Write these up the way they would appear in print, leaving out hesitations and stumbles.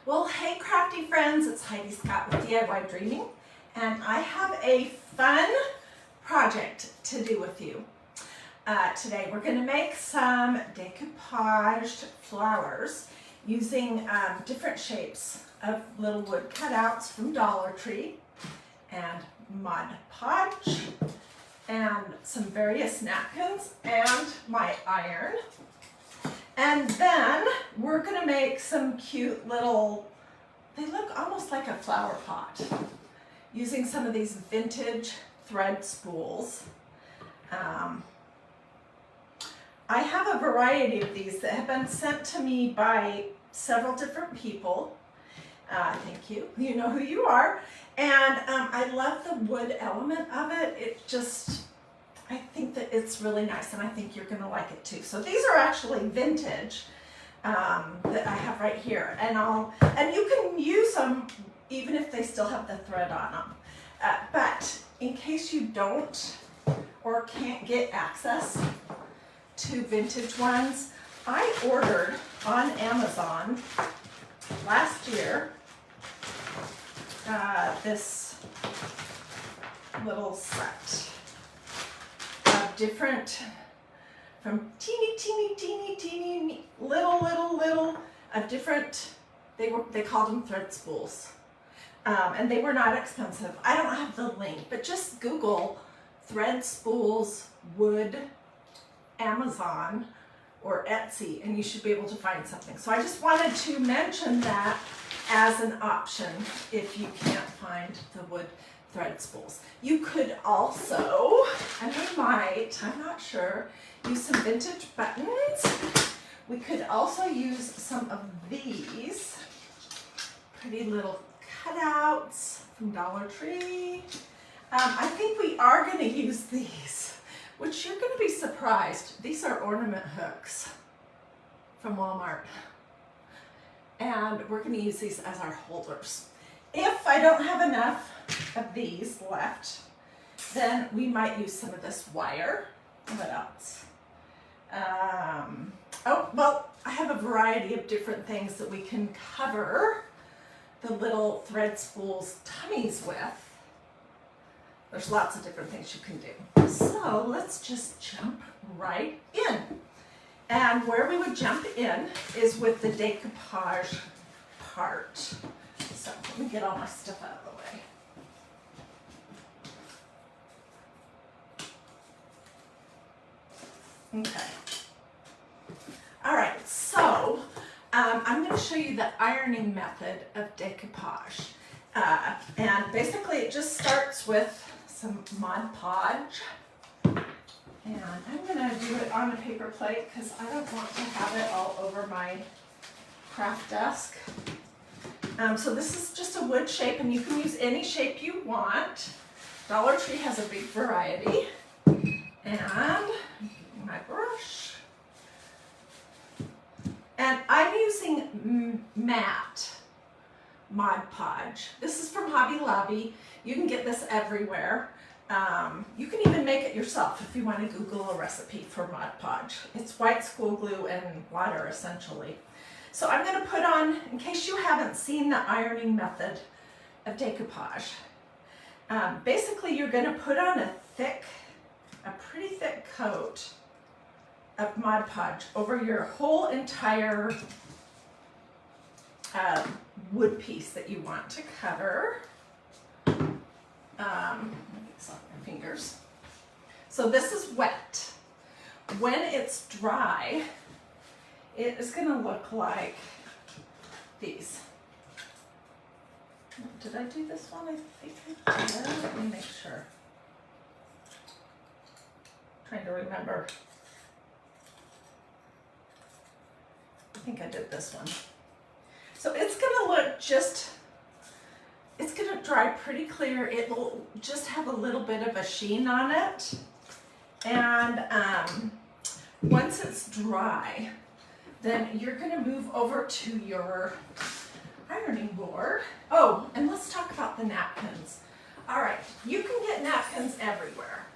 Well, hey crafty friends, it's Hiedi Scott with DiyDreaming, and I have a fun project to do with you. Today we're going to make some decoupaged flowers using different shapes of little wood cutouts from Dollar Tree and Mod Podge and some various napkins and my iron. And then we're going to make some cute little, they look almost like a flower pot, using some of these vintage thread spools. I have a variety of these that have been sent to me by several different people. Thank you. You know who you are. And I love the wood element of it. It just, I think that it's really nice, and I think you're going to like it too. So these are actually vintage that I have right here, and you can use them even if they still have the thread on them. But in case you don't or can't get access to vintage ones, I ordered on Amazon last year this little set of different, from teeny little of different, they called them thread spools, and they were not expensive. I don't have the link, but just Google thread spools wood Amazon or Etsy and you should be able to find something. So I just wanted to mention that as an option if you can't find the wood thread spools. You could also, and we might, I'm not sure, use some vintage buttons. We could also use some of these pretty little cutouts from Dollar Tree. I think we are going to use these, which you're going to be surprised. These are ornament hooks from Walmart. And we're going to use these as our holders. If I don't have enough of these left, then we might use some of this wire. What else? Oh, well, I have a variety of different things that we can cover the little thread spools tummies with. There's lots of different things you can do. So let's just jump right in. And where we would jump in is with the decoupage part. So let me get all my stuff out of the way. Okay. All right, so I'm going to show you the ironing method of decoupage. And basically it just starts with some Mod Podge. And I'm going to do it on a paper plate because I don't want to have it all over my craft desk. So this is just a wood shape, and you can use any shape you want. Dollar Tree has a big variety. And my brush. And I'm using matte Mod Podge. This is from Hobby Lobby. You can get this everywhere. You can even make it yourself if you want to Google a recipe for Mod Podge. It's white school glue and water essentially. So I'm going to put on, in case you haven't seen the ironing method of decoupage, basically you're going to put on a pretty thick coat of Mod Podge over your whole entire wood piece that you want to cover. My fingers. So this is wet. When it's dry, it is going to look like these. Did I do this one? I think I did. Let me make sure. Trying to remember. I think I did this one. So it's going to look just, it's going to dry pretty clear. It will just have a little bit of a sheen on it. And once it's dry, then you're going to move over to your ironing board. Oh, and let's talk about the napkins. All right, you can get napkins everywhere.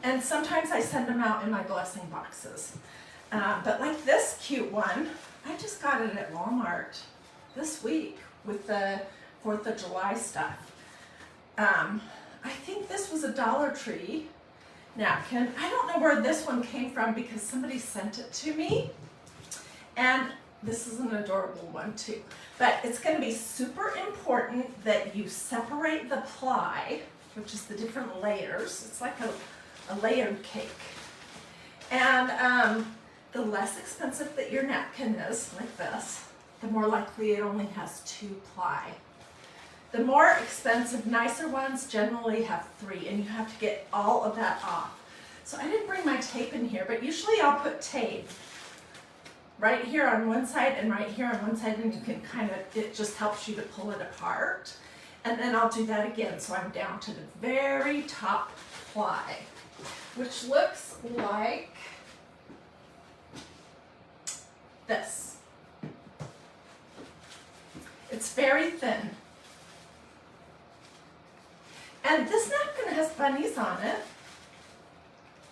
And sometimes I send them out in my blessing boxes. But like this cute one, I just got it at Walmart. this week with the 4th of July stuff. I think this was a Dollar Tree napkin. I don't know where this one came from because somebody sent it to me. And this is an adorable one too. But it's going to be super important that you separate the ply, which is the different layers. It's like a layered cake. And the less expensive that your napkin is, like this, the more likely it only has 2 ply. The more expensive, nicer ones generally have 3, and you have to get all of that off. So I didn't bring my tape in here, but usually I'll put tape right here on one side and right here on one side, and you can kind of, it just helps you to pull it apart. And then I'll do that again, so I'm down to the very top ply, which looks like this. It's very thin. And this napkin has bunnies on it.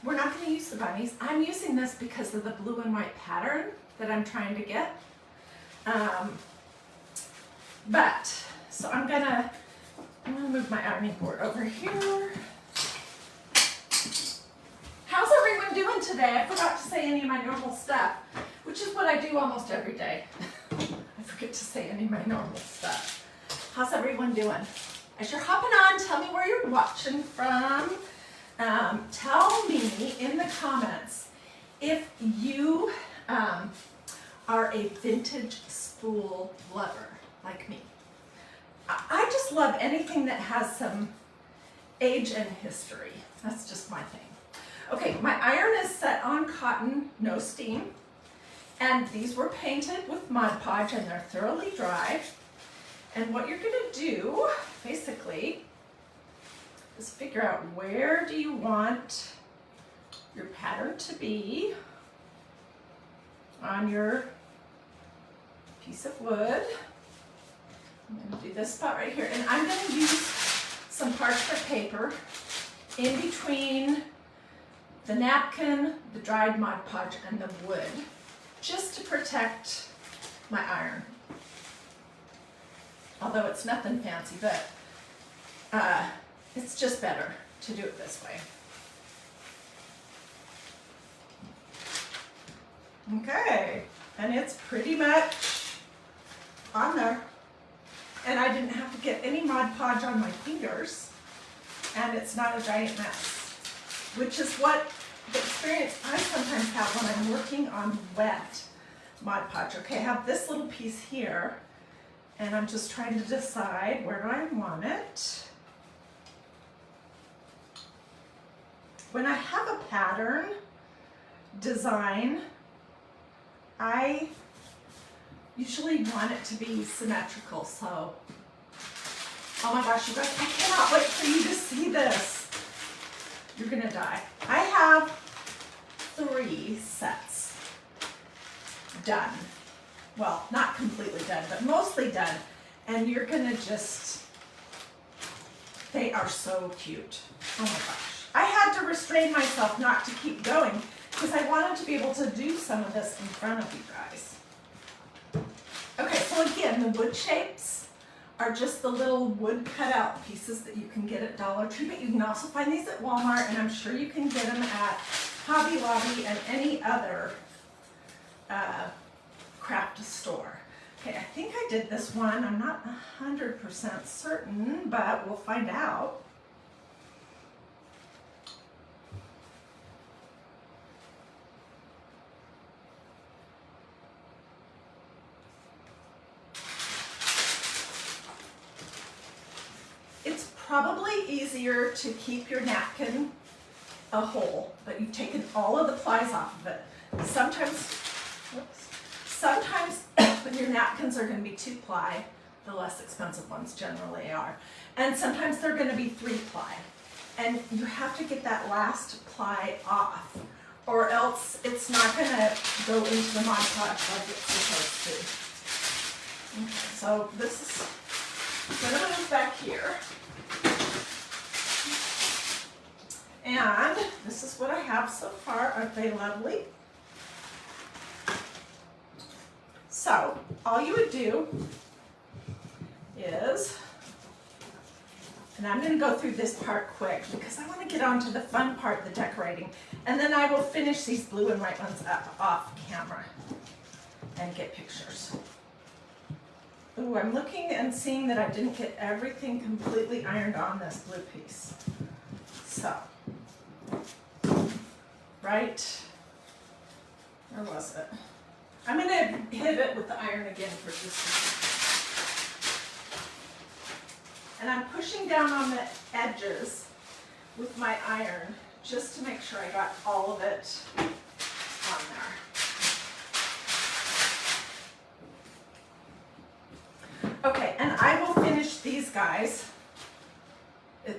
We're not going to use the bunnies. I'm using this because of the blue and white pattern that I'm trying to get. So I'm gonna move my ironing board over here. How's everyone doing today? I forgot to say any of my normal stuff, which is what I do almost every day. I forget to say any of my normal stuff. How's everyone doing? As you're hopping on, tell me where you're watching from. Tell me in the comments if you are a vintage spool lover like me. I just love anything that has some age and history. That's just my thing. Okay, my iron is set on cotton, no steam. And these were painted with Mod Podge and they're thoroughly dry. And what you're gonna do, basically, is figure out where do you want your pattern to be on your piece of wood. I'm going to do this spot right here, and I'm going to use some parchment paper in between the napkin, the dried Mod Podge, and the wood, just to protect my iron. Although it's nothing fancy, but it's just better to do it this way. Okay, and it's pretty much on there. And I didn't have to get any Mod Podge on my fingers, and it's not a giant mess, which is what the experience I sometimes have when I'm working on wet Mod Podge. Okay, I have this little piece here, and I'm just trying to decide where do I want it. When I have a pattern design, I usually want it to be symmetrical, so, oh my gosh, you guys, I cannot wait for you to see this. You're gonna die. I have 3 sets done. Well, not completely done, but mostly done. And you're gonna just, they are so cute. Oh my gosh. I had to restrain myself not to keep going because I wanted to be able to do some of this in front of you guys. Okay, so again, the wood shapes are just the little wood cutout pieces that you can get at Dollar Tree, but you can also find these at Walmart, and I'm sure you can get them at Hobby Lobby and any other craft store. Okay, I think I did this one. I'm not 100% certain, but we'll find out. It's probably easier to keep your napkin a whole, but you've taken all of the plies off of it. Sometimes when your napkins are going to be 2 ply, the less expensive ones generally are, and sometimes they're going to be 3 ply, and you have to get that last ply off, or else it's not going to go into the Mod Podge like it's supposed to. Okay, so this is going to move back here. And this is what I have so far. Aren't they lovely? So all you would do is, and I'm gonna go through this part quick because I wanna get on to the fun part, the decorating. And then I will finish these blue and white ones up off camera and get pictures. Ooh, I'm looking and seeing that I didn't get everything completely ironed on this blue piece. So, right, where was it? I'm gonna hit it with the iron again for just a second. And I'm pushing down on the edges with my iron just to make sure I got all of it on there. Okay, and I will finish these guys.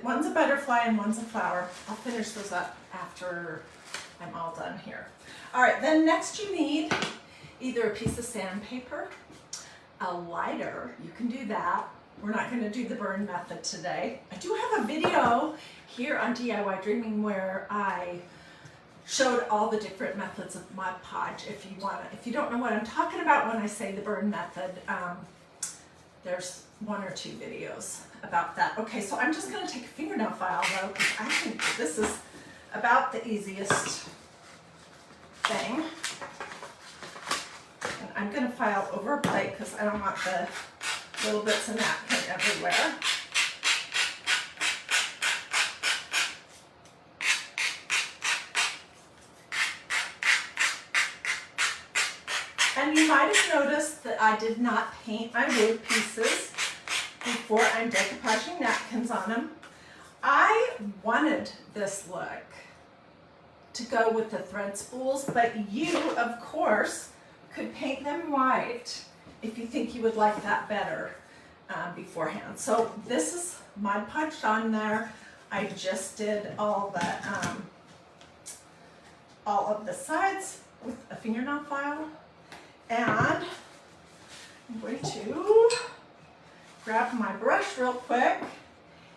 One's a butterfly and one's a flower. I'll finish those up after I'm all done here. All right, then next you need either a piece of sandpaper, a lighter, you can do that. We're not gonna do the burn method today. I do have a video here on DiyDreaming where I showed all the different methods of Mod Podge. If you don't know what I'm talking about when I say the burn method, there's 1 or 2 videos about that. Okay, so I'm just gonna take a fingernail file though, because I think this is about the easiest thing. And I'm gonna file over a plate because I don't want the little bits of napkin everywhere. And you might have noticed that I did not paint my wood pieces before I'm decoupaging napkins on them. I wanted this look to go with the thread spools, but you, of course, could paint them white if you think you would like that better beforehand. So this is Mod Podged on there. I just did all of the sides with a fingernail file. And I'm going to grab my brush real quick,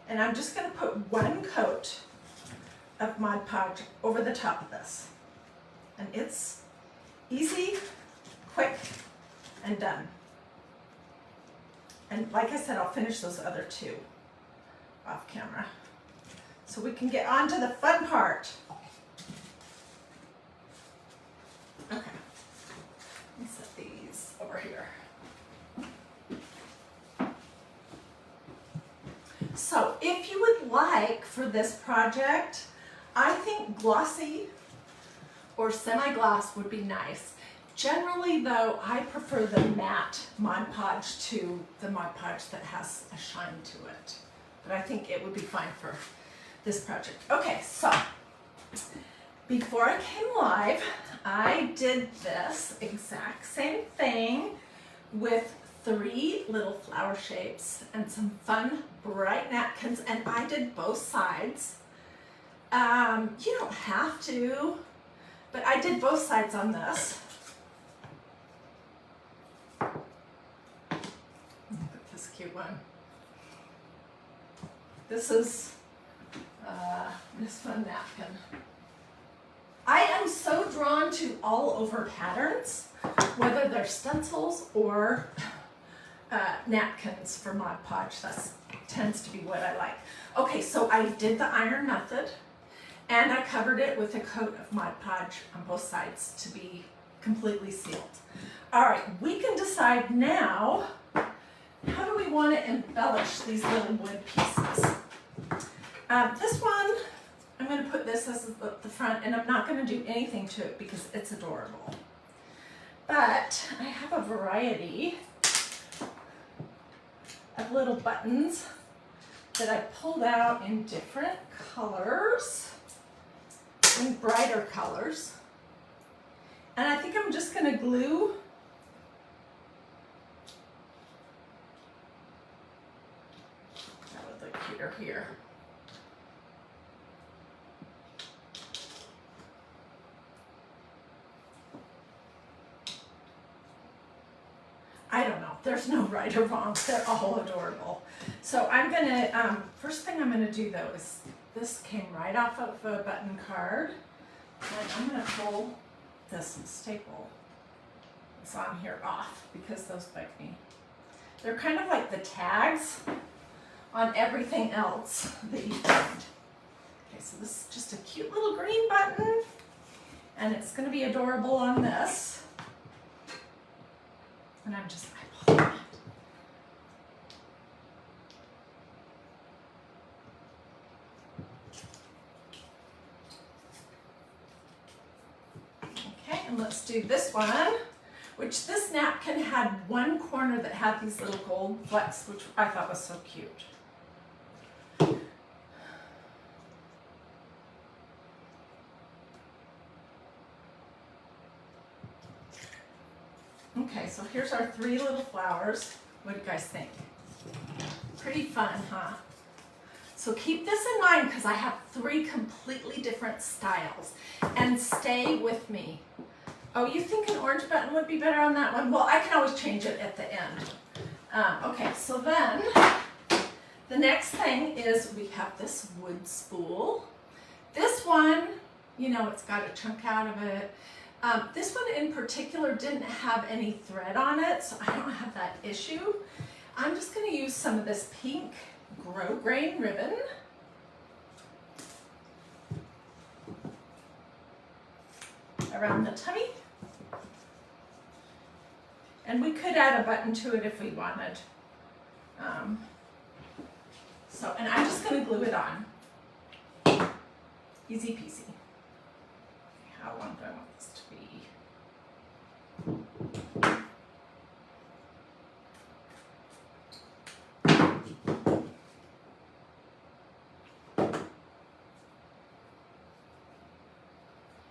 and I'm just going to put 1 coat of Mod Podge over the top of this. And it's easy, quick, and done. And like I said, I'll finish those other 2 off camera. So we can get on to the fun part. Okay. Let me set these over here. So if you would like for this project, I think glossy or semi-gloss would be nice. Generally though, I prefer the matte Mod Podge to the Mod Podge that has a shine to it. But I think it would be fine for this project. Okay, so before I came live, I did this exact same thing with 3 little flower shapes and some fun bright napkins, and I did both sides. You don't have to, but I did both sides on this. Look at this cute one. This is this fun napkin. I am so drawn to all over patterns, whether they're stencils or napkins for Mod Podge. That tends to be what I like. Okay, so I did the iron method, and I covered it with a coat of Mod Podge on both sides to be completely sealed. All right, we can decide now, how do we want to embellish these little wood pieces? This one, I'm going to put this as the front, and I'm not going to do anything to it because it's adorable. But I have a variety of little buttons that I pulled out in different colors, in brighter colors. And I think I'm just going to glue that would look cuter here. I don't know, there's no right or wrong, they're all adorable. So I'm gonna, first thing I'm gonna do though is, this came right off of a button card, and I'm gonna pull this staple that's on here off because those bug me. They're kind of like the tags on everything else that you find. Okay, so this is just a cute little green button, and it's going to be adorable on this. And I'm just eyeballing it. Okay, and let's do this one, which this napkin had one corner that had these little gold flecks, which I thought was so cute. Okay, so here's our 3 little flowers. What do you guys think? Pretty fun, huh? So keep this in mind because I have 3 completely different styles. And stay with me. Oh, you think an orange button would be better on that one? Well, I can always change it at the end. Okay, so then the next thing is we have this wood spool. This one, you know, it's got a chunk out of it. This one in particular didn't have any thread on it, so I don't have that issue. I'm just going to use some of this pink grosgrain ribbon. Around the tummy. And we could add a button to it if we wanted. And I'm just going to glue it on. Easy peasy. How long do I want this to be?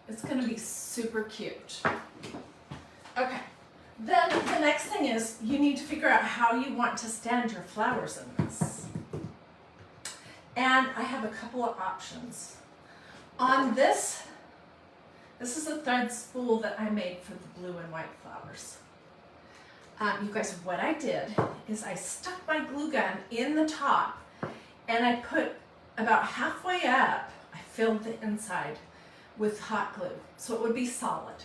It's going to be super cute. Okay, then the next thing is you need to figure out how you want to stand your flowers in this. And I have a couple of options. On this is a thread spool that I made for the blue and white flowers. You guys, what I did is I stuck my glue gun in the top and I put about halfway up, I filled the inside with hot glue so it would be solid.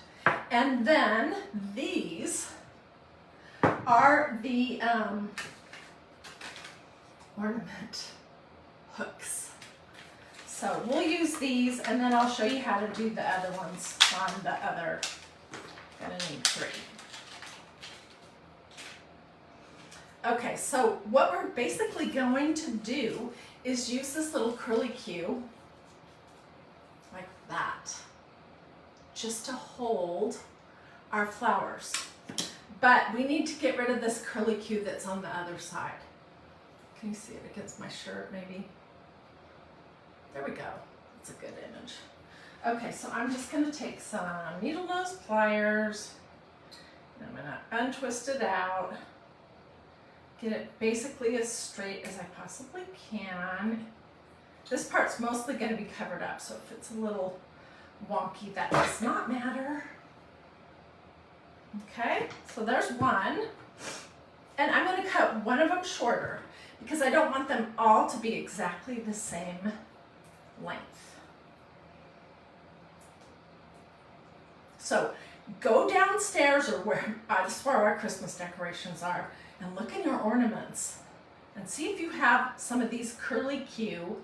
And then these are the ornament hooks. So we'll use these and then I'll show you how to do the other ones on the other. Gonna need 3. Okay, so what we're basically going to do is use this little curly Q like that just to hold our flowers. But we need to get rid of this curly Q that's on the other side. Can you see it against my shirt maybe? There we go. That's a good image. Okay, so I'm just going to take some needle nose pliers. And I'm going to untwist it out. Get it basically as straight as I possibly can. This part's mostly going to be covered up, so if it's a little wonky, that does not matter. Okay, so there's one. And I'm going to cut one of them shorter because I don't want them all to be exactly the same length. So go downstairs or where that's where our Christmas decorations are and look in your ornaments and see if you have some of these curly Q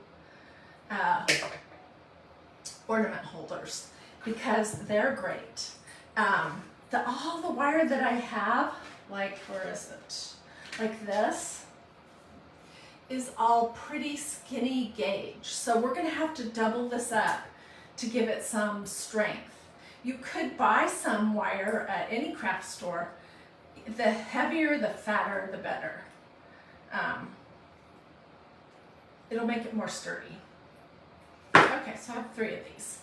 ornament holders because they're great. All the wire that I have, like where is it? Like this is all pretty skinny gauge. So we're gonna have to double this up to give it some strength. You could buy some wire at any craft store. The heavier, the fatter, the better. It'll make it more sturdy. Okay, so I have 3 of these.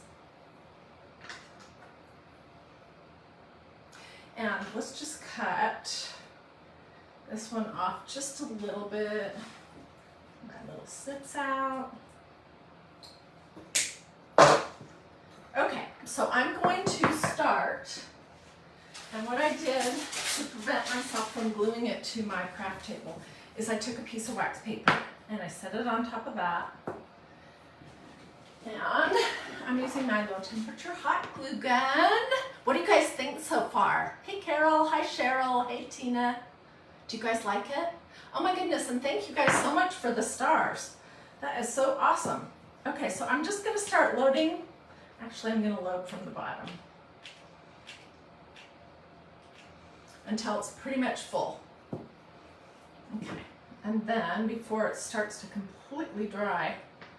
And let's just cut this one off just a little bit. My little snips out. Okay, so I'm going to start, and what I did to prevent myself from gluing it to my craft table is I took a piece of wax paper and I set it on top of that. And I'm using my low temperature hot glue gun. What do you guys think so far? Hey Carol, hi Cheryl, hey Tina. Do you guys like it? Oh my goodness, and thank you guys so much for the stars. That is so awesome. Okay, so I'm just gonna start loading. Actually, I'm gonna load from the bottom until it's pretty much full. Okay, and then before it starts to completely dry,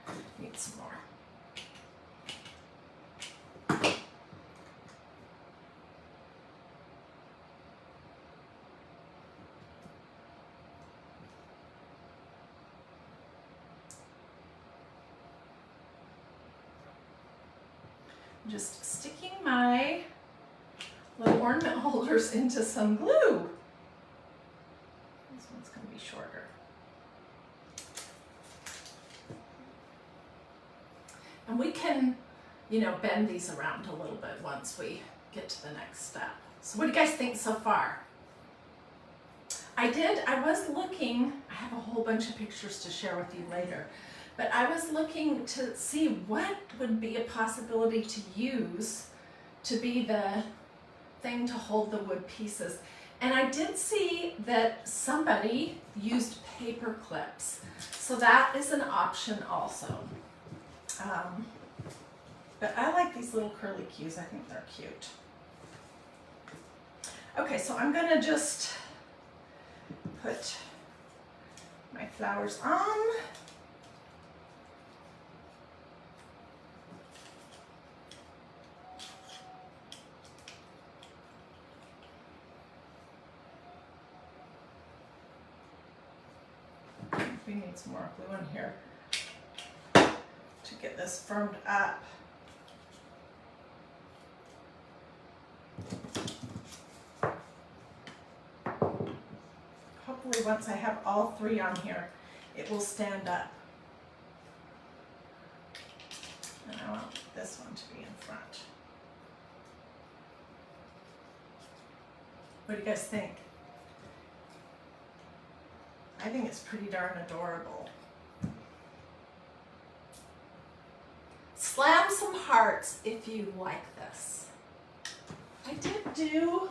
I need some more. Just sticking my little ornament holders into some glue. This one's going to be shorter. And we can, you know, bend these around a little bit once we get to the next step. So what do you guys think so far? I was looking, I have a whole bunch of pictures to share with you later, but I was looking to see what would be a possibility to use to be the thing to hold the wood pieces. And I did see that somebody used paper clips. So that is an option also. But I like these little curly cues. I think they're cute. Okay, so I'm gonna just put my flowers on. We need some more glue in here to get this firmed up. Hopefully once I have all three on here, it will stand up. And I want this one to be in front. What do you guys think? I think it's pretty darn adorable. Slam some hearts if you like this. I did do,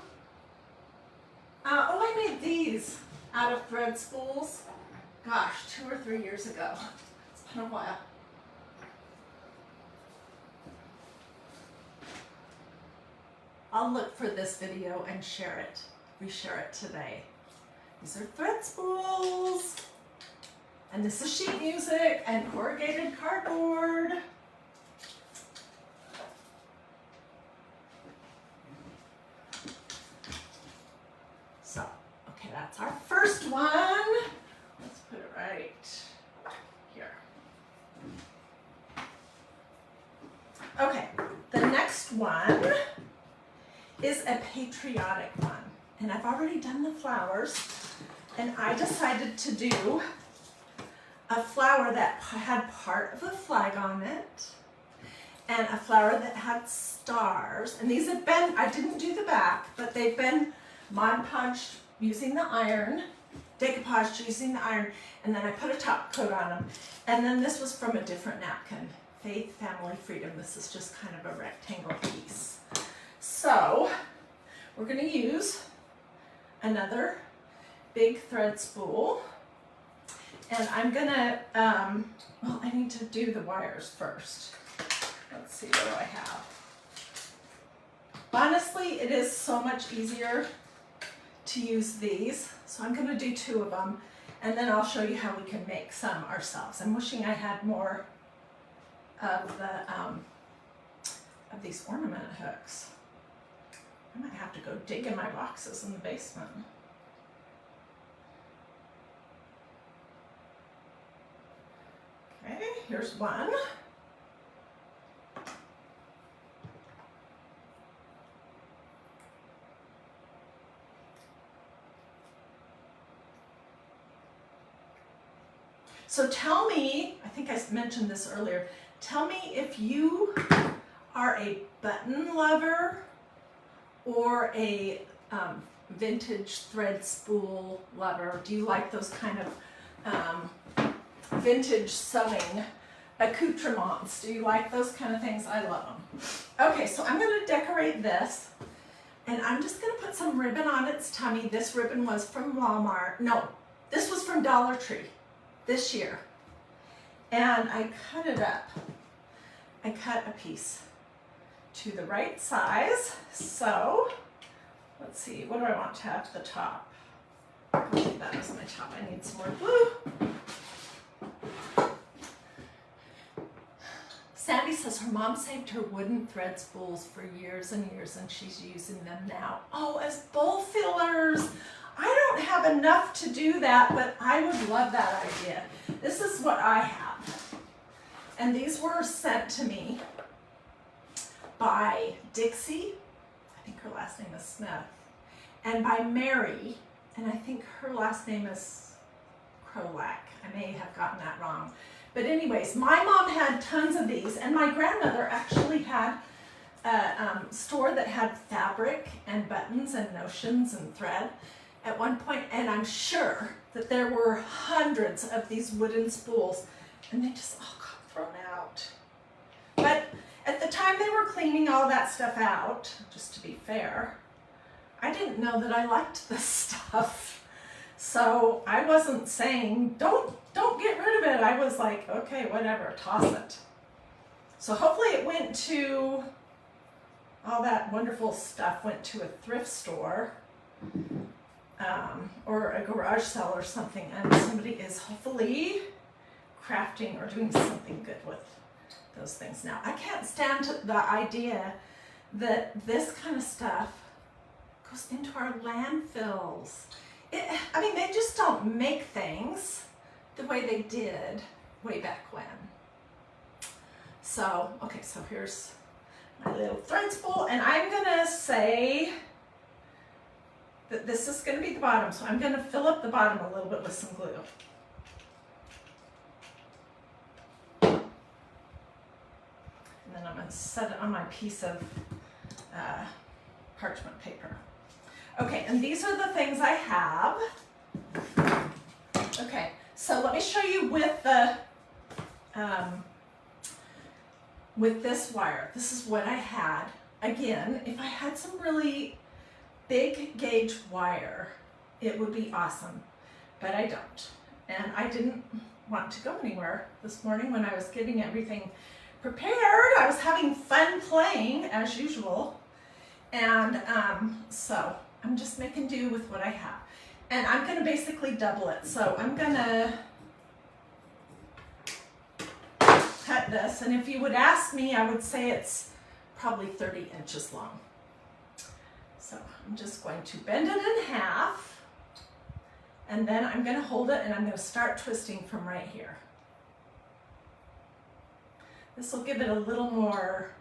I made these out of thread spools. Gosh, 2 or 3 years ago. It's been a while. I'll look for this video and share it. Reshare it today. These are thread spools. And this is sheet music and corrugated cardboard. So, okay, that's our first one. Let's put it right here. Okay, the next one is a patriotic one. And I've already done the flowers, and I decided to do a flower that had part of a flag on it, and a flower that had stars. And these have been, I didn't do the back, but they've been Mod Podged using the iron, decoupaged using the iron, and then I put a top coat on them. And then this was from a different napkin, Faith, Family, Freedom. This is just kind of a rectangle piece. So we're going to use another big thread spool, and I'm gonna, well, I need to do the wires first. Let's see, what do I have? Honestly, it is so much easier to use these, so I'm gonna do 2 of them, and then I'll show you how we can make some ourselves. I'm wishing I had more of the of these ornament hooks. I might have to go dig in my boxes in the basement. Okay, here's one. So tell me, I think I mentioned this earlier, tell me if you are a button lover or a vintage thread spool lover. Do you like those kind of vintage sewing accoutrements? Do you like those kind of things? I love them. Okay, so I'm going to decorate this, And I'm just gonna put some ribbon on its tummy. This ribbon was from Walmart. No, this was from Dollar Tree this year. And I cut it up. I cut a piece to the right size. So, let's see, what do I want to have at the top? I'll leave that as my top. I need some more glue. Sandy says her mom saved her wooden thread spools for years and years and she's using them now. Oh, as bowl fillers. I don't have enough to do that, but I would love that idea. This is what I have. And these were sent to me by Dixie, I think her last name is Smith, and by Mary, and I think her last name is Krolak. I may have gotten that wrong. But anyways, my mom had tons of these, and my grandmother actually had a store that had fabric and buttons and notions and thread at one point, and I'm sure that there were hundreds of these wooden spools, and they just all got thrown out. But at the time they were cleaning all that stuff out, just to be fair, I didn't know that I liked this stuff. So I wasn't saying, don't get rid of it. I was like, okay, whatever, toss it. So hopefully it went to, all that wonderful stuff went to a thrift store or a garage sale or something, and somebody is hopefully crafting or doing something good with those things now. I can't stand the idea that this kind of stuff goes into our landfills. I mean, they just don't make things the way they did way back when. So, okay, so here's my little thread spool, and I'm gonna say that this is gonna be the bottom, so I'm gonna fill up the bottom a little bit with some glue. And then I'm gonna set it on my piece of parchment paper. Okay, and these are the things I have. Okay, so let me show you with the with this wire. This is what I had. Again, if I had some really big gauge wire, it would be awesome, but I don't. And I didn't want to go anywhere this morning when I was getting everything prepared. I was having fun playing as usual. And so I'm just making do with what I have. And I'm gonna basically double it. So I'm gonna cut this, and if you would ask me, I would say it's probably 30 inches long. So I'm just going to bend it in half, and then I'm gonna hold it and I'm gonna start twisting from right here. This will give it a little more,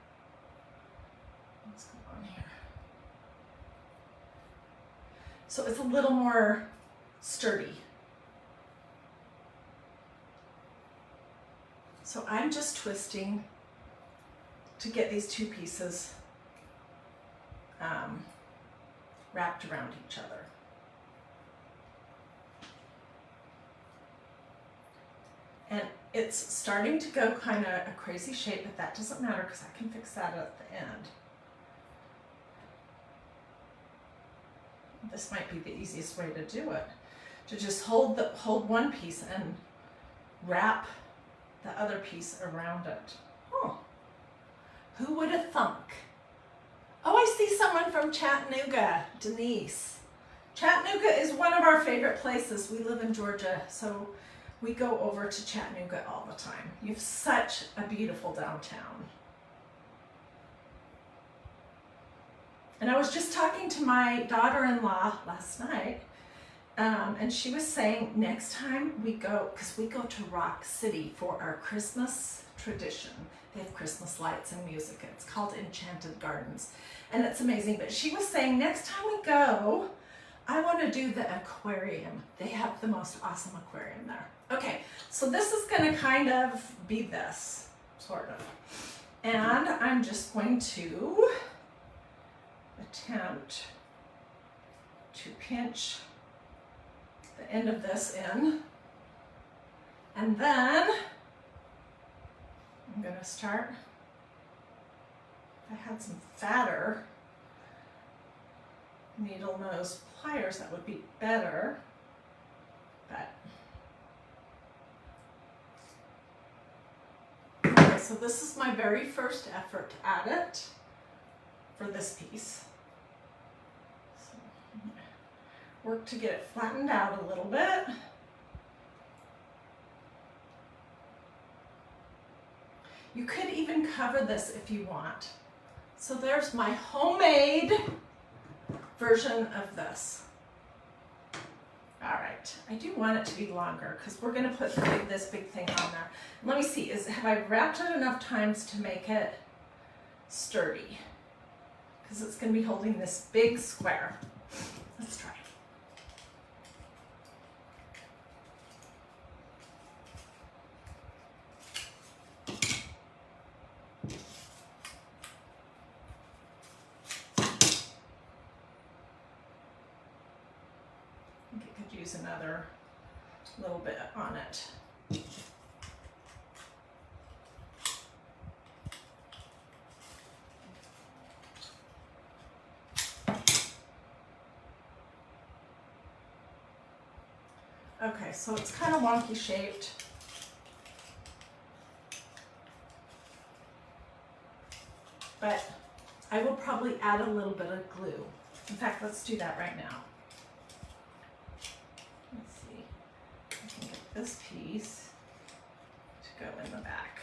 what's going on here? So it's a little more sturdy. So I'm just twisting to get these two pieces wrapped around each other. And it's starting to go kind of a crazy shape, but that doesn't matter because I can fix that at the end. This might be the easiest way to do it, to just hold one piece and wrap the other piece around it. Oh, who would have thunk? Oh, I see someone from Chattanooga, Denise. Chattanooga is one of our favorite places. We live in Georgia, so we go over to Chattanooga all the time. You have such a beautiful downtown. And I was just talking to my daughter-in-law last night, and she was saying next time we go, because we go to Rock City for our Christmas tradition. They have Christmas lights and music. It's called Enchanted Gardens, and it's amazing. But she was saying next time we go, I want to do the aquarium. They have the most awesome aquarium there. Okay, so this is going to kind of be this, sort of. And I'm just going to attempt to pinch the end of this in, and then I'm going to start, if I had some fatter needle nose pliers, that would be better, but. Okay, so this is my very first effort at it for this piece. So, work to get it flattened out a little bit. You could even cover this if you want. So there's my homemade version of this. All right, I do want it to be longer because we're gonna put this big thing on there. Let me see, have I wrapped it enough times to make it sturdy? Because it's gonna be holding this big square. Let's try. Use another little bit on it. Okay, so it's kind of wonky shaped. But I will probably add a little bit of glue. In fact, let's do that right now. This piece to go in the back.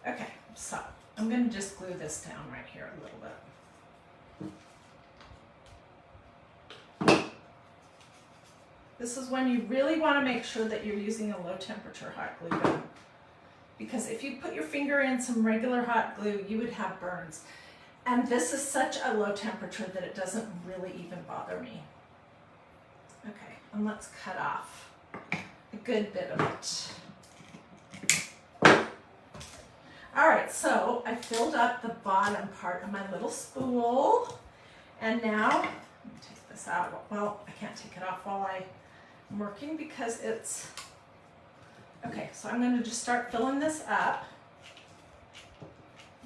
Okay, so I'm going to just glue this down right here a little bit. This is when you really want to make sure that you're using a low temperature hot glue gun, because if you put your finger in some regular hot glue, you would have burns. And this is such a low temperature that it doesn't really even bother me. Okay, and let's cut off a good bit of it. All right, so I filled up the bottom part of my little spool, and now, let me take this out. Well, I can't take it off while I'm working because it's, okay, so I'm gonna just start filling this up.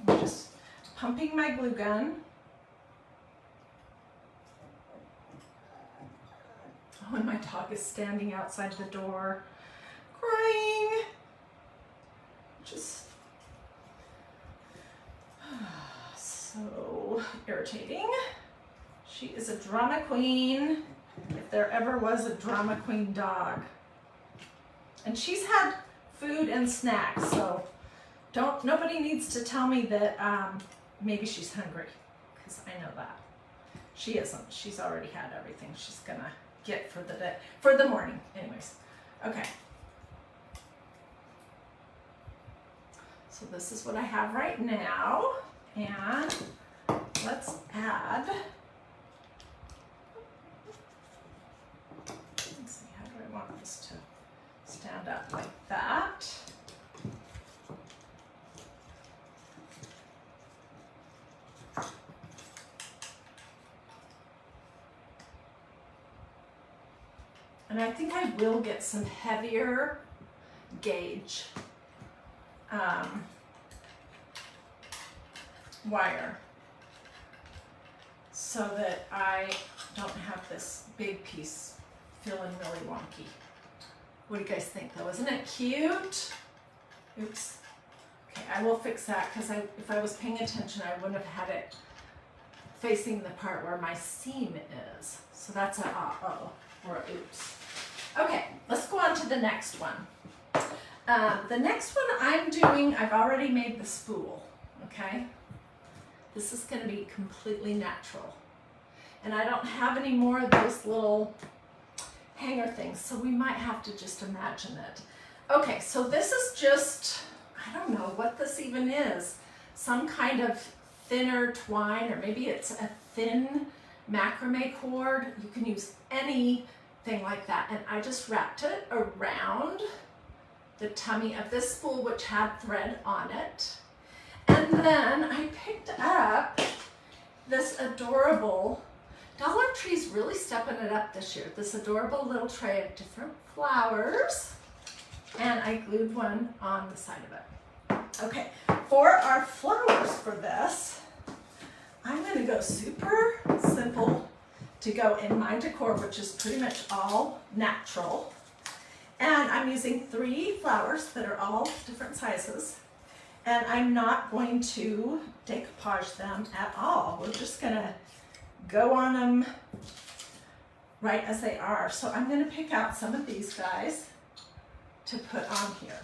I'm just pumping my glue gun. Oh, and my dog is standing outside the door, crying. Just so irritating. She is a drama queen, if there ever was a drama queen dog. And she's had food and snacks, so nobody needs to tell me that maybe she's hungry, because I know that. She isn't. She's already had everything she's gonna get for the day, for the morning. Anyways, okay. So this is what I have right now, and let's add, let's see, how do I want this to stand up like that? And I think I will get some heavier gauge wire so that I don't have this big piece feeling really wonky. What do you guys think though? Isn't it cute? Oops. Okay, I will fix that because if I was paying attention, I wouldn't have had it facing the part where my seam is. So that's a uh-oh or a oops. Okay, let's go on to the next one. The next one I'm doing, I've already made the spool, okay? This is gonna be completely natural. And I don't have any more of those little hanger things, so we might have to just imagine it. Okay, so this is just, I don't know what this even is. Some kind of thinner twine, or maybe it's a thin macrame cord. You can use anything like that. And I just wrapped it around the tummy of this spool, which had thread on it. And then I picked up this adorable, Dollar Tree's really stepping it up this year, this adorable little tray of different flowers. And I glued one on the side of it. Okay, for our flowers for this, I'm gonna go super simple to go in my decor, which is pretty much all natural. And I'm using 3 flowers that are all different sizes. And I'm not going to decoupage them at all. We're just gonna go on them right as they are. So I'm gonna pick out some of these guys to put on here.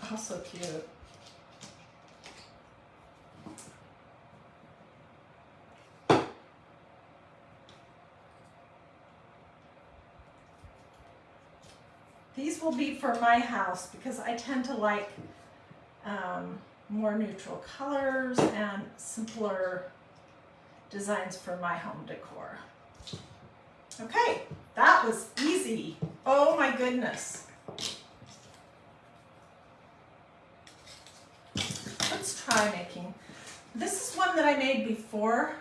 Oh, so cute. These will be for my house because I tend to like more neutral colors and simpler designs for my home decor. Okay, that was easy. Oh my goodness. Let's try making, this is one that I made before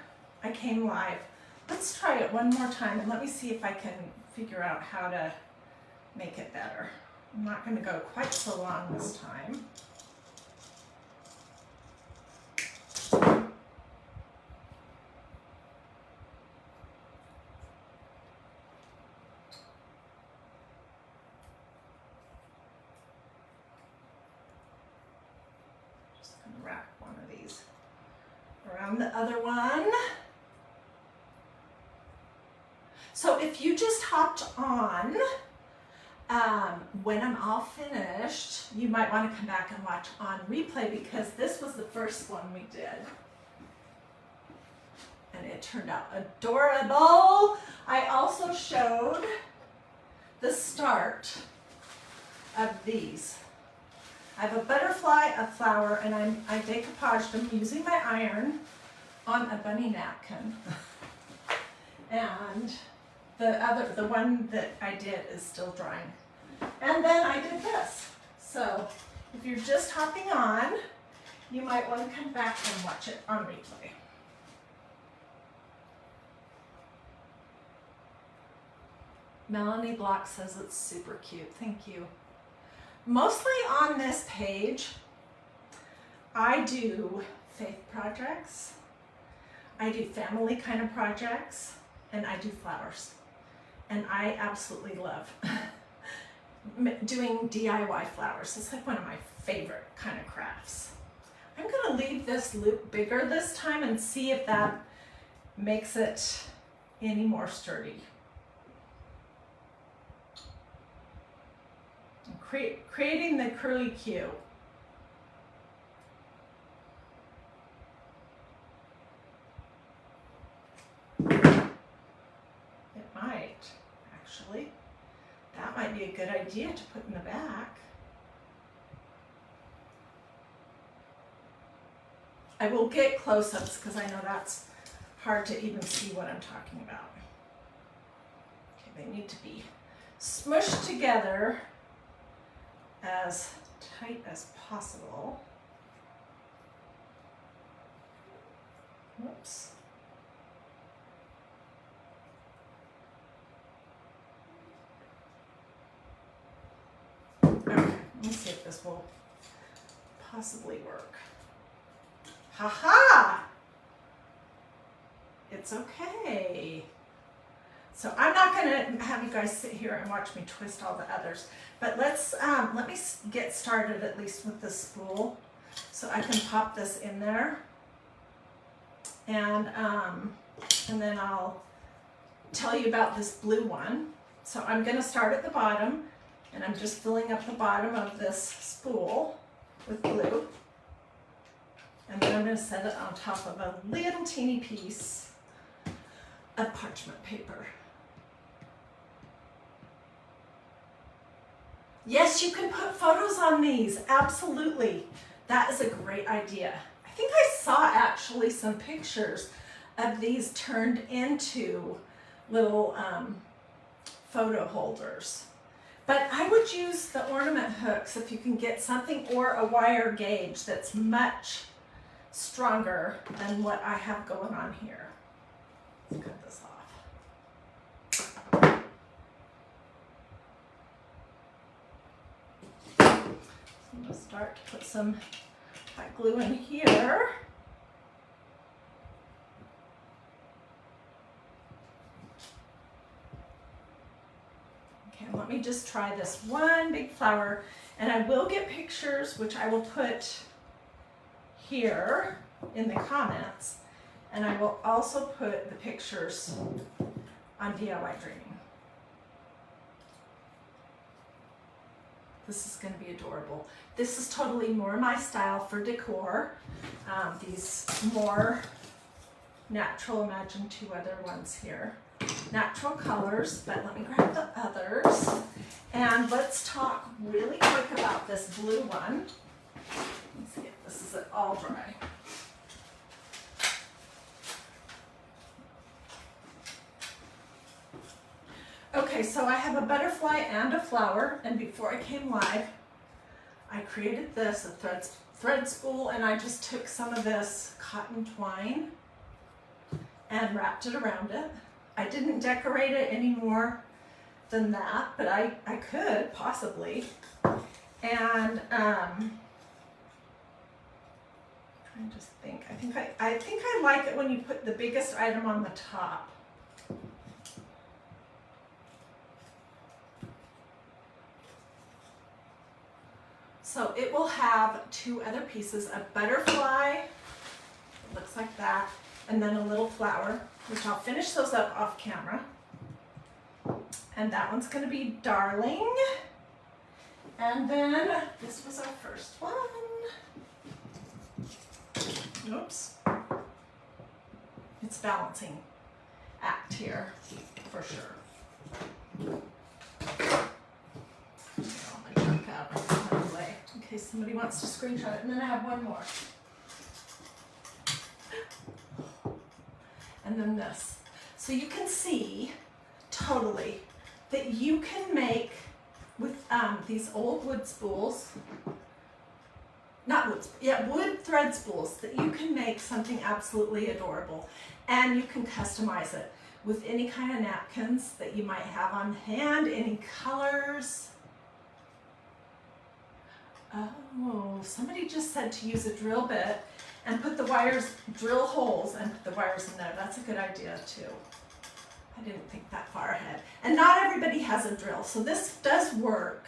I came live. Let's try it one more time and let me see if I can figure out how to make it better. I'm not going to go quite so long this time. Just going to wrap one of these around the other one. So if you just hopped on, when I'm all finished, you might want to come back and watch on replay because this was the first one we did. And it turned out adorable. I also showed the start of these. I have a butterfly, a flower, and I decoupaged them using my iron on a bunny napkin. And the one that I did is still drying. And then I did this. So if you're just hopping on, you might want to come back and watch it on replay. Melanie Block says it's super cute. Thank you. Mostly on this page, I do faith projects, I do family kind of projects, and I do flowers. And I absolutely love doing DIY flowers. It's like one of my favorite kind of crafts. I'm gonna leave this loop bigger this time and see if that makes it any more sturdy. Creating the curly Q. It might, actually. That might be a good idea to put in the back. I will get close-ups because I know that's hard to even see what I'm talking about. Okay, they need to be smushed together as tight as possible. Whoops. Okay, let me see if this will possibly work. Ha-ha! It's okay. So I'm not going to have you guys sit here and watch me twist all the others, but let's let me get started at least with the spool so I can pop this in there, and then I'll tell you about this blue one. So I'm going to start at the bottom, and I'm just filling up the bottom of this spool with glue, and then I'm going to set it on top of a little teeny piece of parchment paper. Yes, you can put photos on these, absolutely. That is a great idea. I think I saw actually some pictures of these turned into little photo holders. But I would use the ornament hooks if you can get something, or a wire gauge that's much stronger than what I have going on here. Let's cut this off. I'm going to start to put some hot glue in here. Okay, let me just try this one big flower, and I will get pictures, which I will put here in the comments, and I will also put the pictures on DiyDreaming. This is going to be adorable. This is totally more my style for decor. These more natural, imagine two other ones here. Natural colors, but let me grab the others. And let's talk really quick about this blue one. Let's see if this is all dry. Okay, so I have a butterfly and a flower, and before I came live, I created this, a thread spool, and I just took some of this cotton twine and wrapped it around it. I didn't decorate it any more than that, but I could possibly. And trying to just think. I think I like it when you put the biggest item on the top. So it will have two other pieces, a butterfly, it looks like that, and then a little flower, which I'll finish those up off camera. And that one's going to be Darling. And then this was our first one. Oops. It's balancing act here for sure. In case somebody wants to screenshot it. And then I have one more. And then this. So you can see totally that you can make with these old wood spools, wood thread spools, that you can make something absolutely adorable. And you can customize it with any kind of napkins that you might have on hand, any colors. Oh, somebody just said to use a drill bit and put the wires, drill holes and put the wires in there. That's a good idea too. I didn't think that far ahead. And not everybody has a drill, so this does work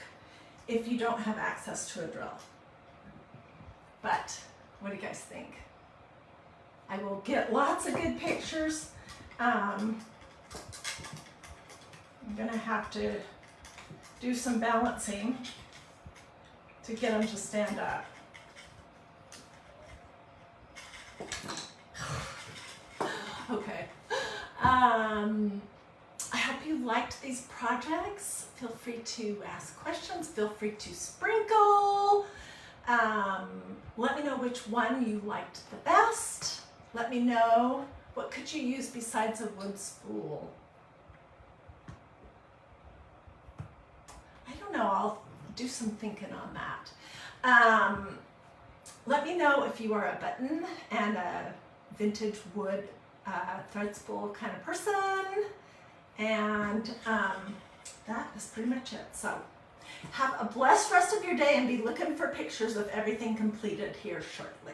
if you don't have access to a drill. But what do you guys think? I will get lots of good pictures. I'm gonna have to do some balancing to get them to stand up. Okay. I hope you liked these projects. Feel free to ask questions. Feel free to sprinkle. Let me know which one you liked the best. Let me know what could you use besides a wood spool. I don't know. I'll do some thinking on that. Let me know if you are a button and a vintage wood thread spool kind of person. And that is pretty much it. So have a blessed rest of your day and be looking for pictures of everything completed here shortly.